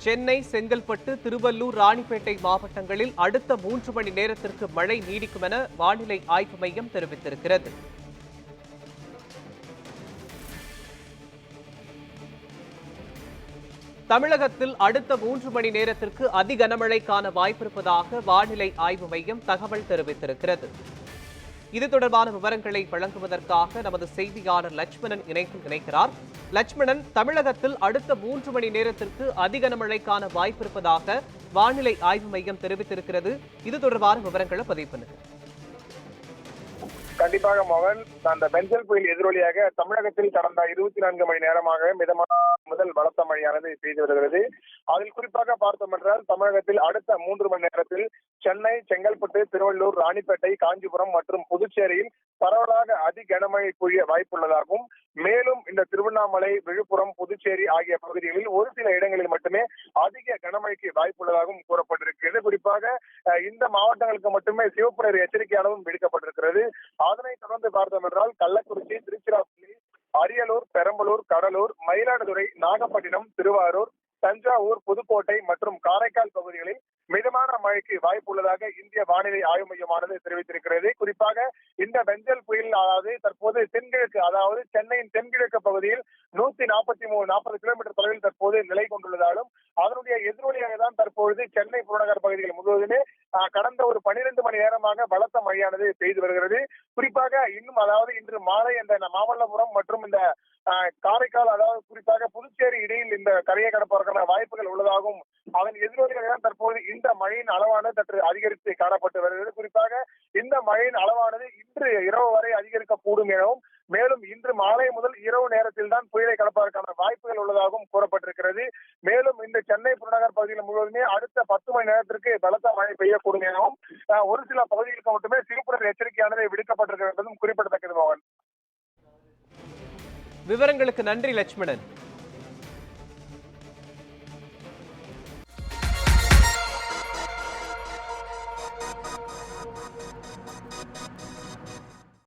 சென்னை, செங்கல்பட்டு, திருவள்ளூர், ராணிப்பேட்டை மாவட்டங்களில் அடுத்த 3 மணி நேரத்திற்கு மழை நீடிக்கும் என வானிலை ஆய்வு மையம் தெரிவித்திருக்கிறது. தமிழகத்தில் அடுத்த 3 மணி நேரத்திற்கு அதி கனமழைக்கான வாய்ப்பிருப்பதாக வானிலை ஆய்வு மையம் தகவல் தெரிவித்திருக்கிறது. இது தொடர்பான விவரங்களை வழங்குவதற்காக நமது செய்தியாளர் லட்சுமணன் இணைக்கிறார். லட்சுமணன், தமிழகத்தில் அடுத்த 3 மணி நேரத்திற்கு அதி கனமழைக்கான வாய்ப்பிருப்பதாக வானிலை ஆய்வு மையம் தெரிவித்திருக்கிறது. இது தொடர்பான விவரங்களை பதிவு பண்ணுங்க. கண்டிப்பாக மோகன், அந்த பெஞ்சல் புயல் எதிரொலியாக தமிழகத்தில் கடந்த 24 மணி நேரமாக மிதமான முதல் பலத்த மழையானது பெய்து வருகிறது. அதில் குறிப்பாக பார்த்தோம் என்றால் தமிழகத்தில் அடுத்த 3 மணி நேரத்தில் சென்னை, செங்கல்பட்டு, திருவள்ளூர், ராணிப்பேட்டை, காஞ்சிபுரம் மற்றும் புதுச்சேரியில் பரவலாக அதி கனமழை பொழிய வாய்ப்புள்ளதாகவும், மேலும் இந்த திருவண்ணாமலை, விழுப்புரம், புதுச்சேரி ஆகிய பகுதிகளில் ஒரு சில இடங்களில் மட்டுமே அதிக கனமழைக்கு வாய்ப்புள்ளதாகவும் கூறப்பட்டிருக்கிறது. குறிப்பாக இந்த மாவட்டங்களுக்கு மட்டுமே சிவப்பு நிற எச்சரிக்கையானதும் விடுக்கப்பட்டிருக்கிறது. அதனைத் தொடர்ந்து பார்த்தோம் என்றால் கள்ளக்குறிச்சி, திருச்சிராப்பள்ளி, அரியலூர், பெரம்பலூர், கடலூர், மயிலாடுதுறை, நாகப்பட்டினம், திருவாரூர், தஞ்சாவூர், புதுக்கோட்டை மற்றும் காரைக்கால் பகுதிகளில் மிதமான மழைக்கு வாய்ப்புள்ளதாக இந்திய வானிலை ஆய்வு மையமானது தெரிவித்திருக்கிறது. குறிப்பாக இந்த பெஞ்சல் புயல் தற்போது தென்கிழக்கு, அதாவது சென்னையின் தென்கிழக்கு பகுதியில் 140 கிலோமீட்டர் தொலைவில் தற்போது நிலை கொண்டுள்ளதாலும் அதனுடைய எதிரொலியாக தான் தற்பொழுது சென்னை புறநகர் பகுதிகள் முழுவதுமே கடந்த ஒரு 12 மணி நேரமாக பலத்த மழையானது பெய்து வருகிறது. குறிப்பாக இன்னும் இன்று மாலை இந்த மாமல்லபுரம் மற்றும் இந்த காரைக்கால், அதாவது குறிப்பாக புதுச்சேரி இடையில் இந்த கரையை கடப்பதற்கான வாய்ப்புகள் உள்ளதாகவும் அதன் எதிரொலியாக தான் தற்போது இந்த மழையின் அளவானது சற்று அதிகரித்து காணப்பட்டு வருகிறது. குறிப்பாக இந்த மழையின் அளவானது இன்று இரவு வரை அதிகரிக்கக்கூடும் எனவும், மேலும் இன்று மாலை முதல் இரவு நேரத்தில் தான் புயலை கடப்பதற்கான வாய்ப்புகள் உள்ளதாகவும் கூறப்பட்டிருக்கிறது. மேலும் இந்த சென்னை புறநகர் பகுதியில் முழுவதுமே அடுத்த 10 மணி நேரத்திற்கு பலத்த மழை பெய்யக்கூடும் எனவும் ஒரு சில பகுதிகளுக்கு மட்டுமே சிவப்பு எச்சரிக்கையானது விடுக்கப்பட்டிருக்கிறது என்பதும் குறிப்பிடத்தக்கது. மோகன், விவரங்களுக்கு நன்றி லட்சுமணன்.